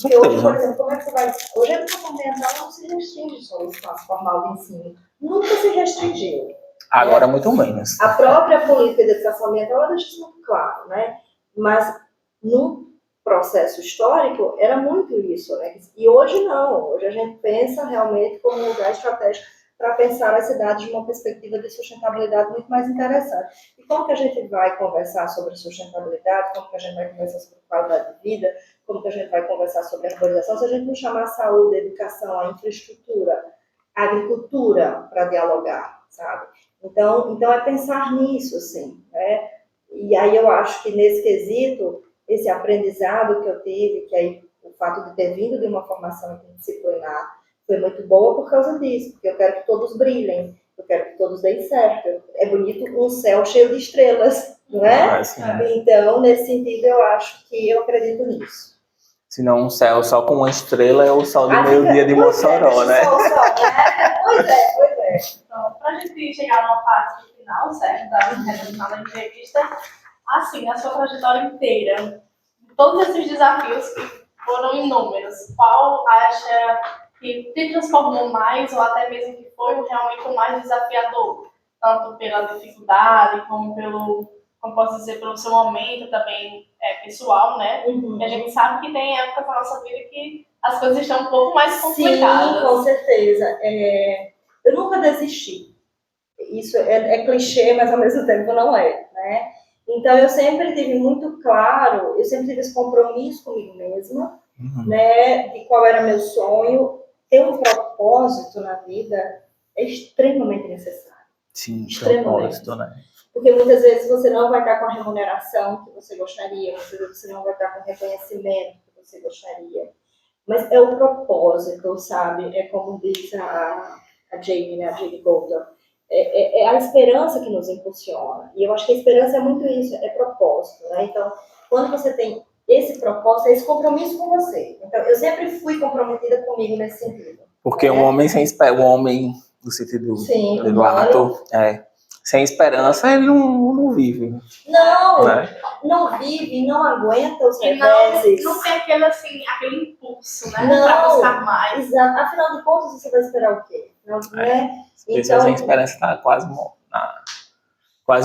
Porque hoje, por exemplo, como é que você vai... Hoje a educação ambiental não se restringe só ao espaço formal de ensino. Nunca se restringiu. Agora, muito menos. A própria política de educação ambiental, ela deixa isso muito claro, né? Mas, no processo histórico, era muito isso, né? E hoje não. Hoje a gente pensa realmente como um lugar estratégico para pensar as cidades de uma perspectiva de sustentabilidade muito mais interessante. E como que a gente vai conversar sobre sustentabilidade, como que a gente vai conversar sobre qualidade de vida, como que a gente vai conversar sobre arborização, se a gente não chamar a saúde, a educação, a infraestrutura, a agricultura para dialogar, sabe? Então é pensar nisso, assim, né? E aí eu acho que nesse quesito, esse aprendizado que eu tive, que aí o fato de ter vindo de uma formação interdisciplinar foi muito boa por causa disso, porque eu quero que todos brilhem, eu quero que todos deem certo. É bonito um céu cheio de estrelas, não é? Então, nesse sentido, eu acho que eu acredito nisso. Se não um céu só com uma estrela, é o sol do meio-dia de Mossoró, né? Sol, né? Pois é. Então, para a gente chegar numa parte final, certo, da reta final da entrevista, assim, a sua trajetória inteira, todos esses desafios que foram inúmeros, qual acha que te transformou mais, ou até mesmo que foi realmente o mais desafiador, tanto pela dificuldade, como como posso dizer, pelo seu momento também pessoal, né? Uhum. E a gente sabe que tem épocas da nossa vida que as coisas estão um pouco mais complicadas. Sim, com certeza. Eu nunca desisti. Isso é clichê, mas ao mesmo tempo não é, né? Então eu sempre tive muito claro, eu sempre tive esse compromisso comigo mesma, né? De qual era meu sonho. Ter um propósito na vida é extremamente necessário. Sim, extremamente. Propósito, né? Porque muitas vezes você não vai estar com a remuneração que você gostaria, muitas vezes você não vai estar com o reconhecimento que você gostaria. Mas é o propósito, sabe? É como diz a Jane, né? A Jane Goldman. É a esperança que nos impulsiona. E eu acho que a esperança é muito isso, é propósito, né? Então, quando você tem esse propósito, é esse compromisso com você. Então, eu sempre fui comprometida comigo nesse sentido. Porque o homem sem esperança, o homem, no sentido do ato, sem esperança, ele não vive. Não, né? Não vive, não aguenta os reveses. Não tem aquele impulso, né? Para buscar mais. Exato. Afinal de contas, você vai esperar o quê? Não, né? Então, sem esperança está quase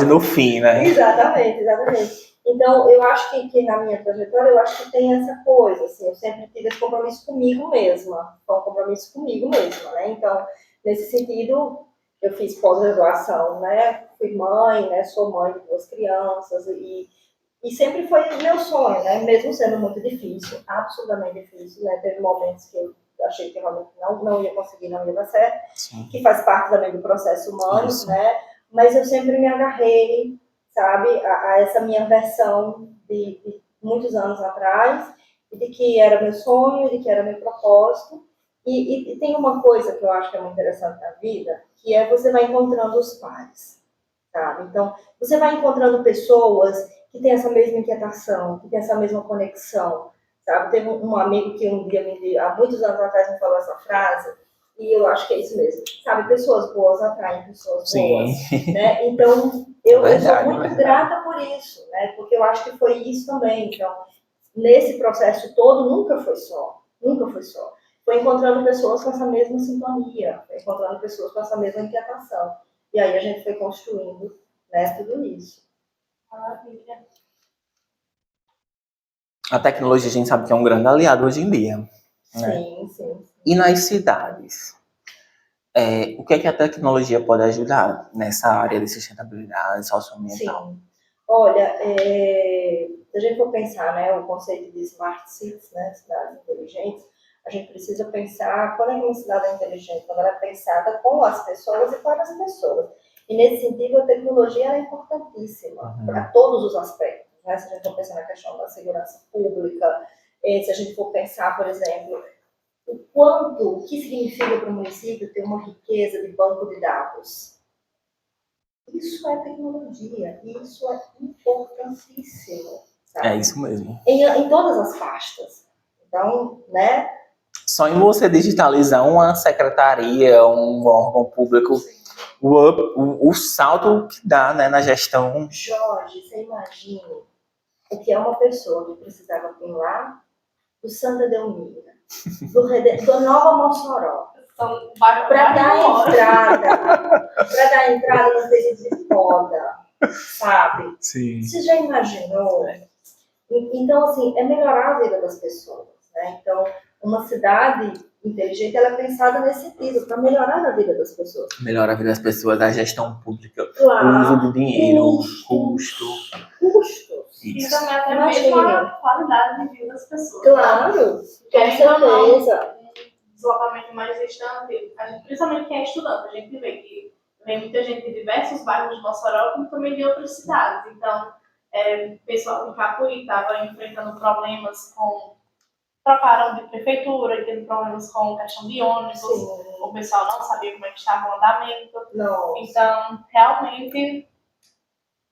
no fim, né? Exatamente. Então, eu acho que na minha trajetória, eu acho que tem essa coisa, assim, eu sempre tive esse compromisso comigo mesma. Foi um compromisso comigo mesma, né? Então, nesse sentido, eu fiz pós-graduação, né? Fui mãe, né? Sou mãe de 2 crianças e sempre foi meu sonho, né? Mesmo sendo muito difícil, absolutamente difícil, né? Teve momentos que eu achei que realmente não ia conseguir, não ia dar certo, que faz parte também do processo humano, né? Mas eu sempre me agarrei, sabe, a essa minha versão de muitos anos atrás, de que era meu sonho, de que era meu propósito. E tem uma coisa que eu acho que é muito interessante na vida, que é você vai encontrando os pares, sabe? Então, você vai encontrando pessoas que têm essa mesma inquietação, que têm essa mesma conexão, sabe? Teve um amigo que um dia, há muitos anos atrás, me falou essa frase, e eu acho que é isso mesmo, sabe? Pessoas boas atraem pessoas boas, né? Então, eu sou muito grata por isso, né? Porque eu acho que foi isso também. Então, nesse processo todo, nunca foi só. Foi encontrando pessoas com essa mesma sintonia, foi encontrando pessoas com essa mesma inquietação. E aí a gente foi construindo, né, tudo isso. Maravilha. A tecnologia, a gente sabe que é um grande aliado hoje em dia. Né? Sim. E nas cidades? O que é que a tecnologia pode ajudar nessa área de sustentabilidade socioambiental? Sim. Olha, se a gente for pensar, né, o conceito de smart cities, né, cidades inteligentes, a gente precisa pensar quando é uma cidade é inteligente, quando ela é pensada com as pessoas e para as pessoas. E nesse sentido, a tecnologia é importantíssima para todos os aspectos. Né? Se a gente for pensar na questão da segurança pública, se a gente for pensar, por exemplo, o que significa para o município ter uma riqueza de banco de dados. Isso é tecnologia, isso é importantíssimo. Sabe? É isso mesmo. Em todas as pastas. Então, né? Só em você digitalizar uma secretaria, um órgão público, o salto que dá, né, na gestão. Jorge, você imagina o que é uma pessoa que precisava vir lá do Santa Delmira, do Nova Mossoró, para dar entrada no período de foda, sabe? Sim. Você já imaginou? Então, assim, é melhorar a vida das pessoas, né? Então, uma cidade inteligente, ela é pensada nesse sentido, para melhorar a vida das pessoas. Melhorar a vida das pessoas, a gestão pública, claro. O uso do dinheiro, custo. E também até mesmo a qualidade de vida das pessoas. Claro, com certeza. Um deslocamento mais distante, principalmente quem é estudante, a gente vê que vem muita gente de diversos bairros de Mossoró, como também de outras cidades. Então, o pessoal em Capuí estava enfrentando problemas com... Trocaram de prefeitura, teve problemas com questão de ônibus, o pessoal não sabia como é que estava o andamento. Nossa. Então, realmente,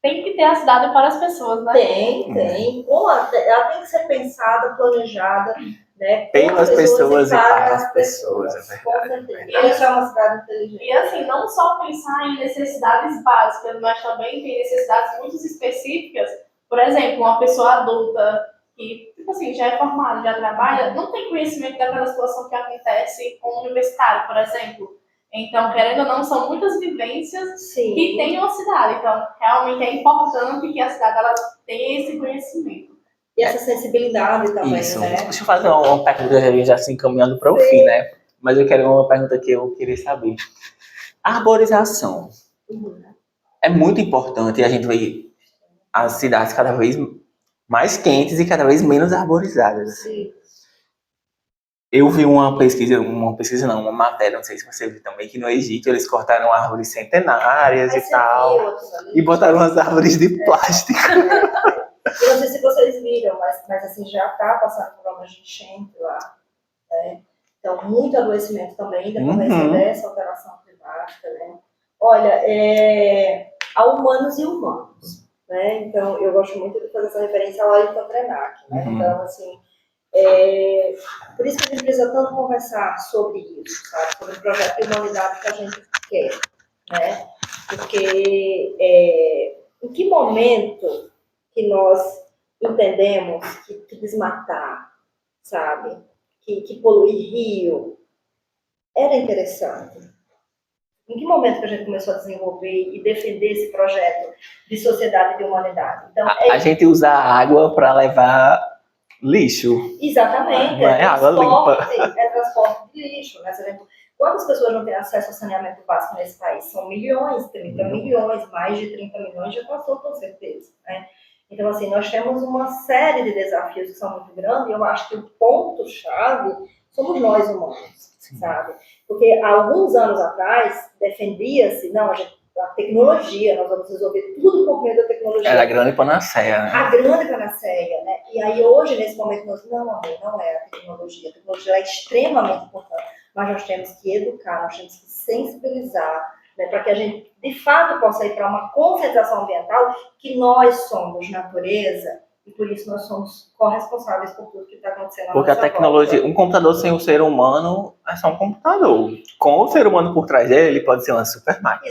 tem que ter a cidade para as pessoas, né? Tem. Ela tem que ser pensada, planejada, né? Pelas pessoas e para as as pessoas, é Com verdade. certeza. Isso é uma cidade inteligente. E assim, não só pensar em necessidades básicas, mas também tem necessidades muito específicas. Por exemplo, uma pessoa adulta que, tipo assim, já é formada, já trabalha, não tem conhecimento daquela situação que acontece com um universitário, por exemplo. Então, querendo ou não, são muitas vivências que tem uma cidade. Então, realmente é importante que a cidade ela tenha esse conhecimento. E essa sensibilidade também, Isso. né? Deixa eu fazer uma pergunta já se encaminhando para o fim, né? Mas eu quero uma pergunta que eu queria saber. A arborização é muito importante e a gente vê as cidades cada vez mais quentes e cada vez menos arborizadas. Sim. Eu vi uma matéria, não sei se você viu também, que no Egito eles cortaram árvores centenárias e tal, e botaram umas árvores de plástico. Eu não sei se vocês viram, mas assim, já está passando por problemas de enchente lá, né? Então, muito adoecimento também, decorrência dessa alteração climática, né? Olha, há humanos e humanos, né? Então, eu gosto muito de fazer essa referência ao Ayrton Krenak, né? Então, assim, por isso que a gente precisa tanto conversar sobre isso, sabe? Sobre o projeto de humanidade que a gente quer, né? Porque em que momento que nós entendemos que desmatar, sabe? Que poluir rio era interessante. Em que momento que a gente começou a desenvolver e defender esse projeto de sociedade e de humanidade? Então, a gente usa a água para levar lixo. Exatamente. Não é água limpa. É transporte de lixo, né? Quantas pessoas não têm acesso ao saneamento básico nesse país? São milhões, 30 milhões, mais de 30 milhões já passou, com certeza, né? Então, assim, nós temos uma série de desafios que são muito grandes e eu acho que o ponto-chave somos nós humanos, sabe? Porque há alguns anos atrás, defendia-se, não, a tecnologia, nós vamos resolver tudo por meio da tecnologia. Era a grande panaceia, né? A grande panaceia, né? E aí hoje, nesse momento, nós não, amor, não é a tecnologia. A tecnologia é extremamente importante, mas nós temos que educar, nós temos que sensibilizar, né, para que a gente, de fato, possa ir para uma conscientização ambiental que nós somos natureza e por isso nós somos corresponsáveis por tudo que está acontecendo. Porque a tecnologia, um computador sem o ser humano é só um computador. Com o ser humano por trás dele, ele pode ser uma super máquina.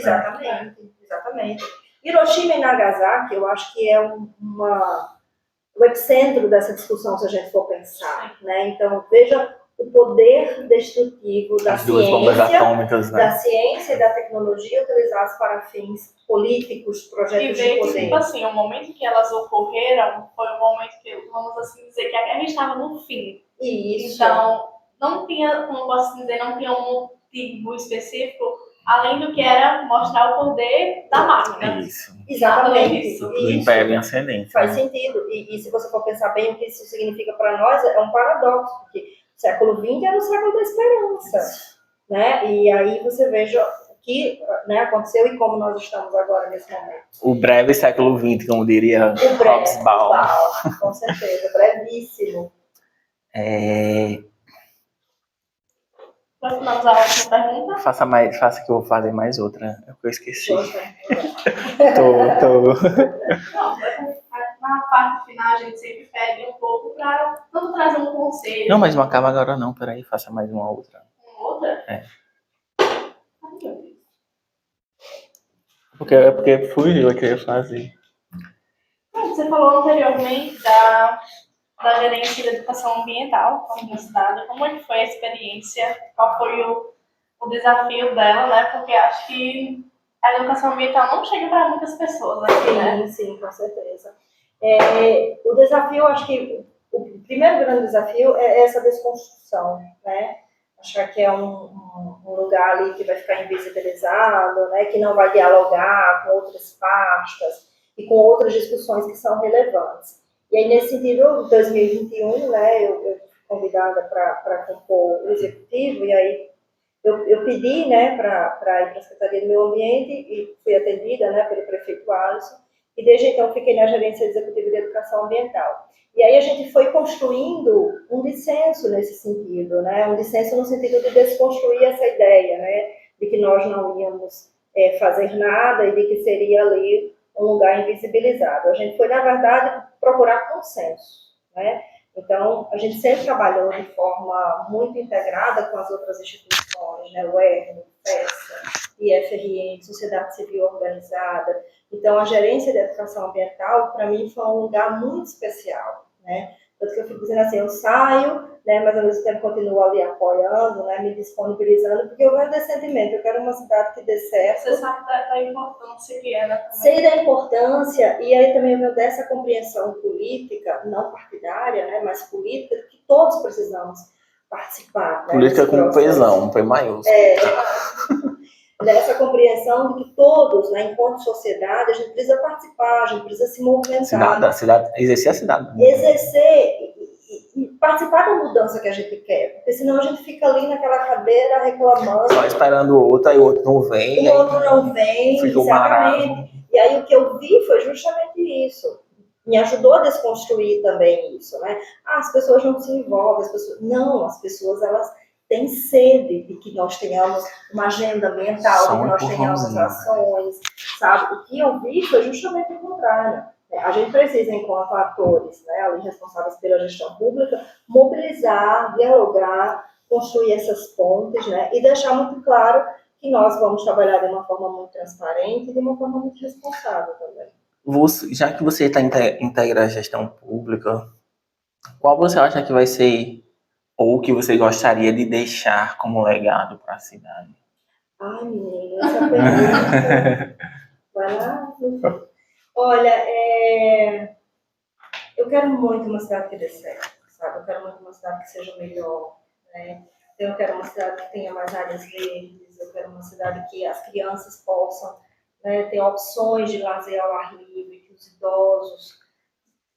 Exatamente. Hiroshima e Nagasaki, eu acho que é o epicentro dessa discussão, se a gente for pensar, né? Então, veja o poder destrutivo da duas bombas atômicas, né? Da ciência e da tecnologia utilizados para fins políticos, projetos de poder. Tipo assim, o momento que elas ocorreram foi um momento que, vamos assim dizer, que a guerra estava no fim. Isso. Então, não tinha, como posso dizer, não tinha um motivo específico, além do que era mostrar o poder da máquina. Isso. Exatamente. Isso. Do Império em Ascendente. Faz sentido. E se você for pensar bem o que isso significa para nós, é um paradoxo, porque o século XX era o século da esperança, né? E aí você veja o que, né, aconteceu e como nós estamos agora nesse momento. O breve século XX, como diria Hobsbawm. Com certeza, brevíssimo. Vamos finalizar a última pergunta? Faça que eu vou fazer mais outra. Eu esqueci. Não, na parte final a gente sempre pede um pouco para tanto trazer um conselho. Não, mas não acaba agora não. Peraí, faça mais uma outra. Uma outra? É. Porque fugiu o que eu ia fazer. Você falou anteriormente da gerência de educação ambiental na universidade. Como é que foi a experiência? Qual foi o desafio dela, né? Porque acho que a educação ambiental não chega para muitas pessoas aqui, né? Sim, com certeza. O desafio, acho que o primeiro grande desafio é essa desconstrução, né? Achar que é um lugar ali que vai ficar invisibilizado, né? Que não vai dialogar com outras pastas e com outras discussões que são relevantes. E aí, nesse sentido, em 2021, né, eu fui convidada para compor o executivo, e aí eu pedi, né, para ir para a Secretaria do Meio Ambiente e fui atendida, né, pelo prefeito Alisson, e desde então fiquei na Gerência Executiva de Educação Ambiental. E aí a gente foi construindo um dissenso nesse sentido, né, um dissenso no sentido de desconstruir essa ideia, né, de que nós não íamos fazer nada e de que seria ali um lugar invisibilizado. A gente foi, na verdade, procurar consenso, né? Então, a gente sempre trabalhou de forma muito integrada com as outras instituições, né? O ERN, FESA, IFRN, Sociedade Civil Organizada. Então, a Gerência de Educação Ambiental, para mim, foi um lugar muito especial, né? Tanto que eu fico dizendo assim, eu saio, né, mas ao mesmo tempo continuo ali apoiando, né, me disponibilizando, porque eu venho desse sentimento, eu quero uma cidade que dê certo. Você sabe da importância que é, né? Sei da importância, e aí também eu venho dessa compreensão política, não partidária, né, mas política, que todos precisamos participar. Né, política com pesão, foi maiúsculo. Dessa compreensão de que todos, né, enquanto sociedade, a gente precisa participar, a gente precisa se movimentar. Exercer a cidade. Exercer e participar da mudança que a gente quer, porque senão a gente fica ali naquela cadeira reclamando. Só esperando o outro, aí o outro não vem. O outro não vem, exatamente. E aí o que eu vi foi justamente isso. Me ajudou a desconstruir também isso, né? As pessoas não se envolvem, as pessoas elas têm sede de que nós tenhamos uma agenda ambiental, de que nós tenhamos ações, sabe? O que eu vi foi justamente o contrário. A gente precisa, enquanto atores, né, ali responsáveis pela gestão pública, mobilizar, dialogar, construir essas pontes, né, e deixar muito claro que nós vamos trabalhar de uma forma muito transparente e de uma forma muito responsável também. Já que você integra a gestão pública, qual você acha que vai ser ou que você gostaria de deixar como legado para a cidade? Ai, menina, essa pergunta... Vai lá, olha, eu quero muito uma cidade que dê certo, sabe? Eu quero muito uma cidade que seja melhor, né? Eu quero uma cidade que tenha mais áreas verdes, eu quero uma cidade que as crianças possam, né, ter opções de lazer ao ar livre, que os idosos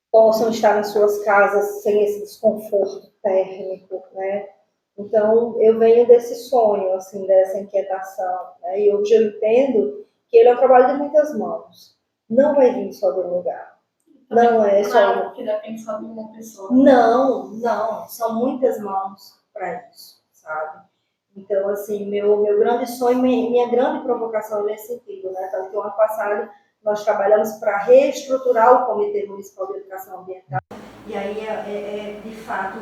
possam estar nas suas casas sem esse desconforto térmico, né? Então, eu venho desse sonho, assim, dessa inquietação, né? E hoje eu entendo que ele é um trabalho de muitas mãos. Não vai vir só de um lugar. Não é só... que depende só de uma pessoa. Não. São muitas mãos para isso, sabe? Então, assim, meu grande sonho, minha grande provocação é nesse sentido, né? Tanto que o ano passado nós trabalhamos para reestruturar o Comitê Municipal de Educação Ambiental. E aí de fato,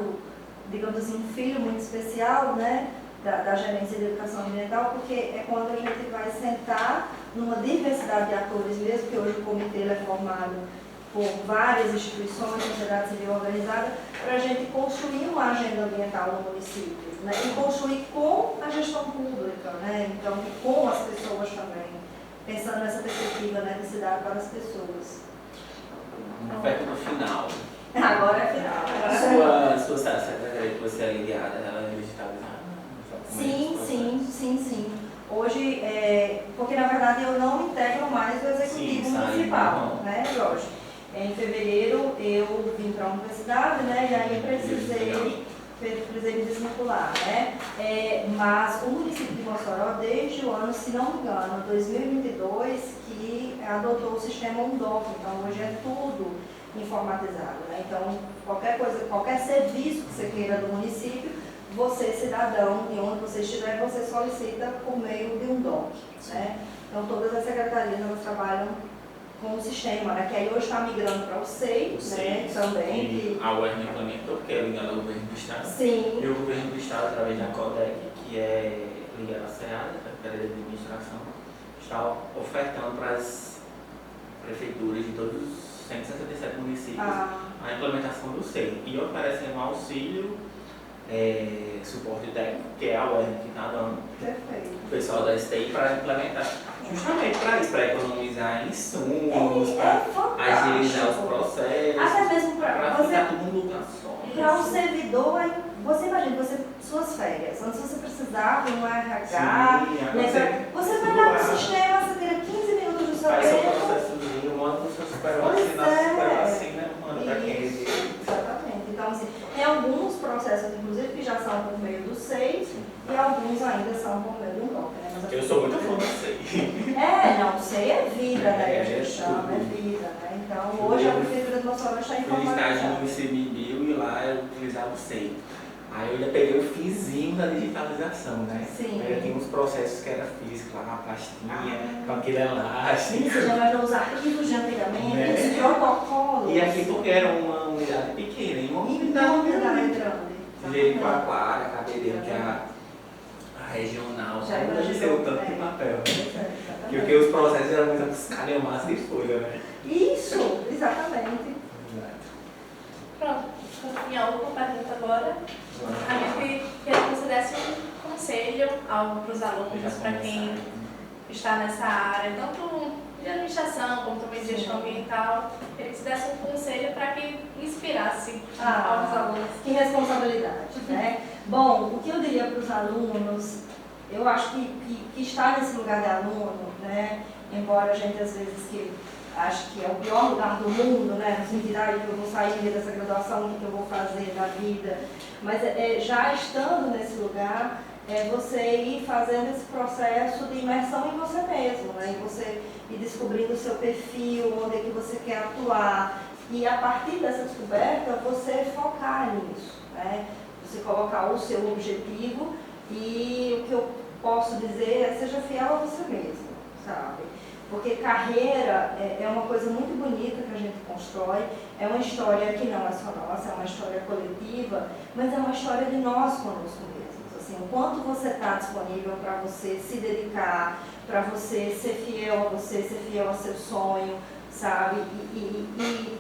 digamos assim, um filho muito especial, né? Da Gerência de Educação Ambiental, porque é quando a gente vai sentar numa diversidade de atores, mesmo que hoje o comitê é formado por várias instituições, sociedade civil organizada, para a gente construir uma agenda ambiental no município, né? E construir com a gestão pública, né? Então, com as pessoas também, pensando nessa perspectiva, né, de cidade para as pessoas. Perto do final. Agora é final. Sua secretaria que você é ligada, ela é digitalizada? Sim. Hoje, porque na verdade eu não integro mais o executivo municipal, né, Jorge? Em fevereiro eu vim para a universidade, né, e aí eu precisei me desvincular, né? Mas o município de Mossoró, desde o ano, se não me engano, 2022, que adotou o sistema UNDOC, então hoje é tudo informatizado, né? Então, qualquer serviço que você queira do município, você, cidadão, de onde você estiver, você solicita por meio de um DOC, né? Então, todas as secretarias, elas trabalham com o sistema, né? Que aí hoje está migrando para o SEI, né? Também. Que a UERN implementou, que é ligada ao governo do Estado. Sim. E o governo do Estado, através da CODEC, que é ligada à SEAD, a Secretaria de Administração, está ofertando para as prefeituras de todos os 167 municípios a implementação do SEI. E oferecem um auxílio, suporte técnico, que é a UERN que está dando. Perfeito. O pessoal da STI para implementar, justamente para isso, para economizar insumos, para agilizar os processos, até mesmo para ficar tudo num lugar só. Para o servidor, você imagina, suas férias, antes você precisava de um RH, você vai lá no sistema, você tem 15 minutos do seu tempo. Faz seu processozinho, manda para o seu supervisor, manda para quem existe. Exatamente. Então, assim, tem alguns processos, inclusive, que já são por meio do SEI, e alguns ainda são aí é vida, né? É, A gente chama, é vida, né? Então, hoje a Prefeitura de Mossoró está Fiz estágio no informatizada. ICMBio e lá eu utilizava o SEI. Aí eu ainda peguei o finzinho da digitalização, né? Sim. Ainda tinha uns processos que era físico, lá uma pastinha, com aquele elástico. Sim, você já vai ver os arquivos de antigamente, Né? os protocolos. E aqui porque era uma unidade pequena, e uma unidade unidade grande. grande. Jericoacoara, Cabedelo, que é a regional, Já não deve ser o tanto de papel, né? Exatamente. Porque os processos geralmente são calhamaços de folha, né? Isso, exatamente. Pronto, minha última pergunta agora. A gente queria que você desse um conselho algo para os alunos, para quem está nessa área, tanto de administração como também de gestão ambiental. Queria que você desse um conselho para que inspirasse aos alunos. Que responsabilidade, né? Bom, o que eu diria para os alunos, eu acho que estar nesse lugar de aluno, né? Embora a gente às vezes que acho que é o pior lugar do mundo, né? No sentido, que eu vou sair dessa graduação, o que eu vou fazer na vida. Mas já estando nesse lugar, você ir fazendo esse processo de imersão em você mesmo, né? E você ir descobrindo o seu perfil, onde é que você quer atuar. E a partir dessa descoberta, você focar nisso, né? Você colocar o seu objetivo e o que eu posso dizer é seja fiel a você mesmo, sabe? Porque carreira é uma coisa muito bonita que a gente constrói, é uma história que não é só nossa, é uma história coletiva, mas é uma história de nós conosco mesmos. Assim, o quanto você está disponível para você se dedicar, para você ser fiel a você, ser fiel ao seu sonho, sabe? E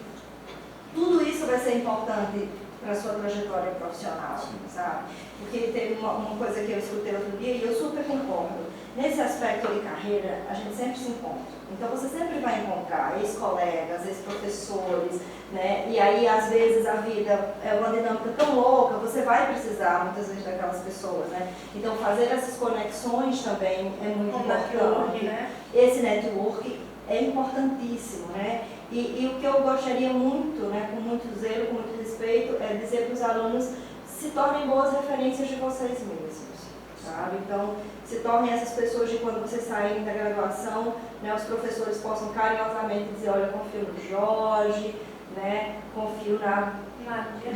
tudo isso vai ser importante para a sua trajetória profissional, sabe? Porque teve uma coisa que eu escutei outro dia e eu super concordo. Nesse aspecto de carreira, a gente sempre se encontra. Então, você sempre vai encontrar ex-colegas, ex-professores, né? E aí, às vezes, a vida é uma dinâmica tão louca, você vai precisar, muitas vezes, daquelas pessoas, né? Então, fazer essas conexões também é muito importante. Né? Esse network é importantíssimo, né? E o que eu gostaria muito, né, com muito zelo, com muito respeito, é dizer para os alunos se tornem boas referências de vocês mesmos, sabe? Então, se tornem essas pessoas de quando vocês saírem da graduação, né, os professores possam carinhosamente dizer, olha, confio no Jorge, né, confio na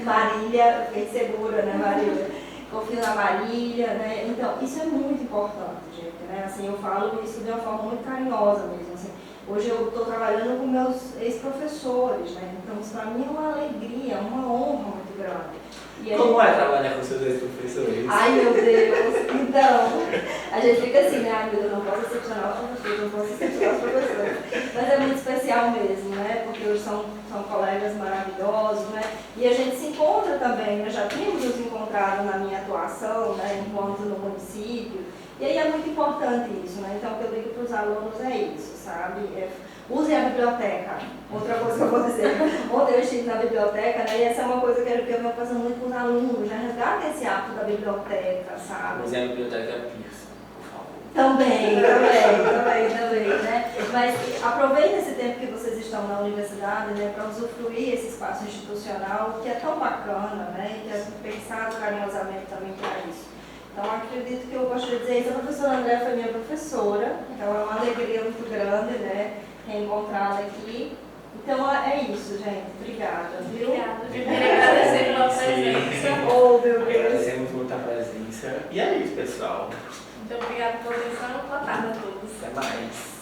Marília, fiquei segura, né, Marília? Confio na Marília, né? Então, isso é muito importante, gente, né? Assim, eu falo isso de uma forma muito carinhosa mesmo, assim. Hoje eu estou trabalhando com meus ex-professores, né? Então, isso para mim é uma alegria, uma honra muito grande. Como é trabalhar com seus ex-professores? Ai, meu Deus! Então, a gente fica assim, né? Ai, meu Deus, não posso decepcionar os professores, não posso decepcionar os professores. Mas é muito especial mesmo, né? Porque hoje são colegas maravilhosos, né? E a gente se encontra também, né? Já tínhamos nos encontrado na minha atuação, né? Enquanto no município. E aí é muito importante isso, né? Então, o que eu digo para os alunos é isso, sabe? Usem a biblioteca. Outra coisa que eu vou dizer, ontem eu estive na biblioteca, né? E essa é uma coisa que eu venho fazendo muito com os alunos, já resgatem esse hábito da biblioteca, sabe? Usem a biblioteca Pearson, por favor. Também, né? Mas aproveitem esse tempo que vocês estão na universidade, né? Para usufruir esse espaço institucional que é tão bacana, né? E que é pensado carinhosamente também para isso. Então, acredito que eu gostaria de dizer isso. A professora André foi minha professora, então é uma alegria muito grande, né, reencontrá-la aqui. Então, é isso, gente. Obrigada, viu? Obrigada. Eu queria agradecer pela presença. Oh, meu Deus. Agradecemos muito a presença. E é isso, pessoal. Muito obrigada pela atenção. Boa tarde a todos. Até mais.